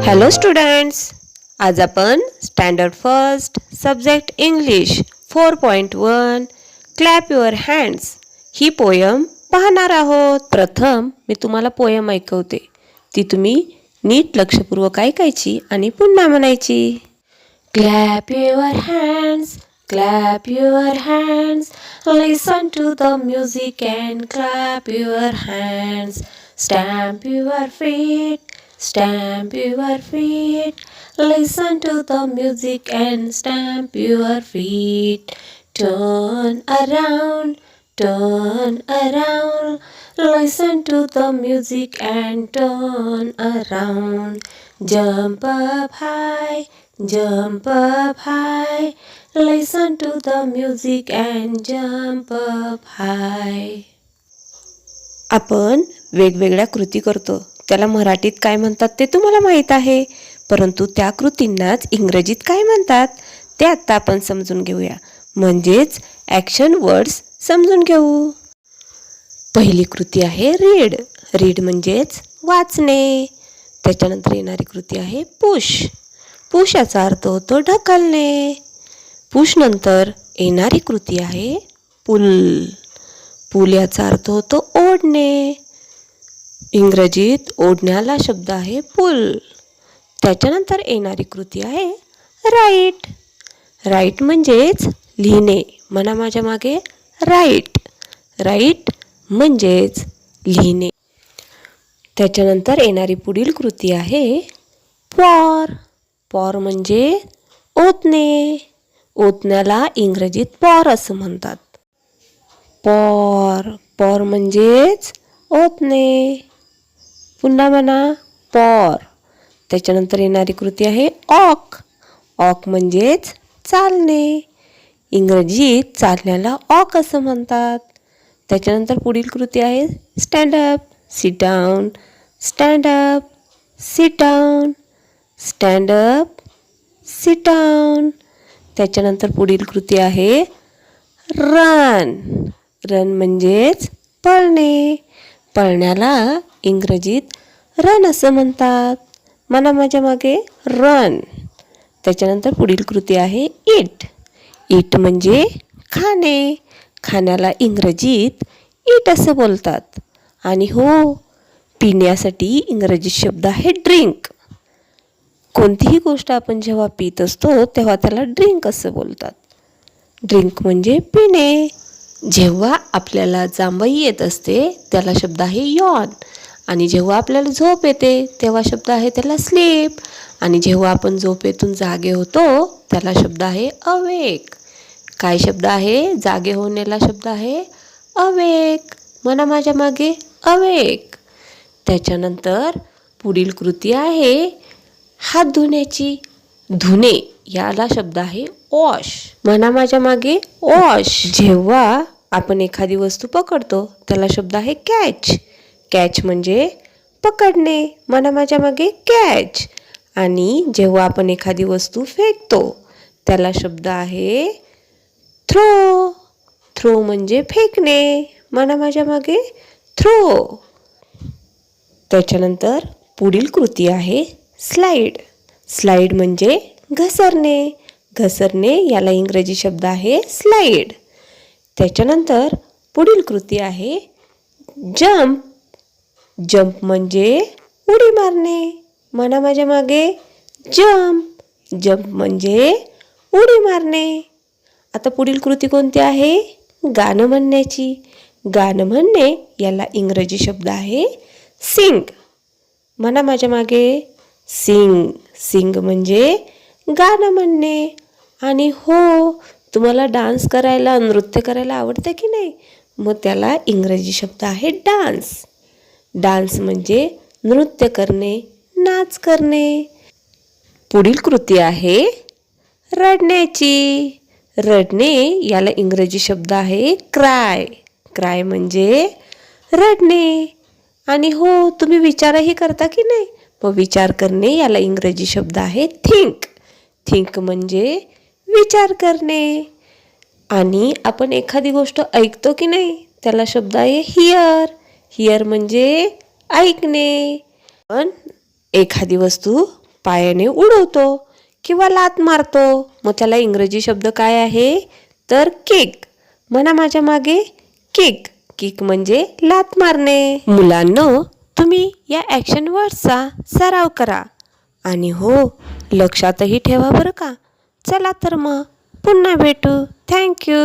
Hello students, आज आपण standard first subject English 4.1 clap your hands he poem पाहणार आहोत. प्रथम मी तुम्हाला पोयम ऐकवते, ती तुम्ही नीट लक्षपूर्वक ऐकायची आणि पुन्हा म्हणायची. Clap your hands, clap your hands, listen to the music and clap your hands, stamp your feet, stamp your feet, listen to the music and stamp your feet, turn around, listen to the music and turn around, jump up high, listen to the music and jump up high. आपण वेगवेगळ्या कृती करतो, त्याला मराठीत काय म्हणतात ते तुम्हाला माहीत आहे, परंतु त्या कृतींनाच इंग्रजीत काय म्हणतात ते आता आपण समजून घेऊया. म्हणजेच ॲक्शन वर्ड्स समजून घेऊ. पहिली कृती आहे रीड. रीड म्हणजेच वाचणे. त्याच्यानंतर येणारी कृती आहे पुश. पुश याचा अर्थ होतो ढकलणे. पुश नंतर येणारी कृती आहे पुल. पुल याचा अर्थ होतो ओढणे. इंग्रजीत ओढण्याला शब्द आहे पुल. त्याच्यानंतर येणारी कृती आहे राईट. राईट म्हणजेच लिहिणे. म्हणा माझ्या मागे राईट. राईट म्हणजेच लिहिणे. त्याच्यानंतर येणारी पुढील कृती आहे पॉर. पॉर म्हणजे ओतणे. ओतण्याला इंग्रजीत पॉर असं म्हणतात. पॉर. पॉर म्हणजेच ओतणे. पुन्हा म्हणा पॉर. त्याच्यानंतर येणारी कृती आहे ऑक. ऑक म्हणजेच चालणे. इंग्रजीत चालण्याला ऑक असं म्हणतात. त्याच्यानंतर पुढील कृती आहे stand up. Sit down, stand up, sit down, stand up, sit down. त्याच्यानंतर पुढील कृती आहे रन. रन म्हणजेच पळणे. पळण्याला इंग्रजीत रन असं म्हणतात. म्हणा माझ्या मागे रन. त्याच्यानंतर पुढील कृती आहे इट. इट म्हणजे खाणे. खाण्याला इंग्रजीत इट असं बोलतात. आणि हो, पिण्यासाठी इंग्रजी शब्द आहे ड्रिंक. कोणतीही गोष्ट आपण जेव्हा पित असतो तेव्हा त्याला ड्रिंक असं बोलतात. ड्रिंक म्हणजे पिणे. जेव्हा आपल्याला जांभई येत असते त्याला शब्द आहे यॉन. आणि जेव्हा आपल्याला झोप येते तेव्हा शब्द आहे त्याला स्लीप. आणि जेव्हा आपण झोपेतून जागे होतो त्याला शब्द आहे अवेक. काय शब्द आहे? जागे होण्याला शब्द आहे अवेक. म्हणा माझ्या मागे अवेक. त्याच्यानंतर पुढील कृती आहे हात धुण्याची. धुणे याला शब्द आहे वॉश. म्हणा माझ्या मागे वॉश. जेव्हा आपण एखादी वस्तू पकडतो त्याला शब्द आहे कॅच. कॅच म्हणजे पकडणे. म्हणा माझ्या मागे कॅच. आणि जेव्हा आपण एखादी वस्तू फेकतो त्याला शब्द आहे थ्रो. थ्रो म्हणजे फेकणे. म्हणा माझ्या मागे थ्रो. त्याच्यानंतर पुढील कृती आहे स्लाइड. स्लाइड म्हणजे घसरणे. घसरणे याला इंग्रजी शब्द आहे स्लाइड. त्याच्यानंतर पुढील कृती आहे जंप. जंप म्हणजे उडी मारणे. म्हणा माझ्या मागे जंप. जंप म्हणजे उडी मारणे. आता पुढील कृती कोणती आहे? गाणं म्हणण्याची. गाणं म्हणणे याला इंग्रजी शब्द आहे सिंग. म्हणा माझ्या मागे सिंग. सिंग म्हणजे गाणं म्हणणे. आणि हो, तुम्हाला डान्स करायला, नृत्य करायला आवडतं की नाही? मग त्याला इंग्रजी शब्द आहे डान्स. डान्स म्हणजे नृत्य करणे, नाच करणे. पुढील कृती आहे रडण्याची. रडणे याला इंग्रजी शब्द आहे क्राय. क्राय म्हणजे रडणे. आणि हो, तुम्ही विचारही करता की नाही? मग विचार करणे याला इंग्रजी शब्द आहे थिंक. थिंक म्हणजे विचार करणे. आणि आपण एखादी गोष्ट ऐकतो की नाही त्याला शब्द आहे हिअर. हिअर म्हणजे ऐकणे. पण एखादी वस्तू पायाने उडवतो किंवा लात मारतो. मग त्याला इंग्रजी शब्द काय आहे तर किक. म्हणा माझ्या मागे किक. किक म्हणजे लात मारणे. मुलांनो, तुम्ही या ॲक्शन वर्ड्सचा सराव करा आणि हो, लक्षातही ठेवा बरं का. चला तर मग पुन्हा भेटू. थँक्यू.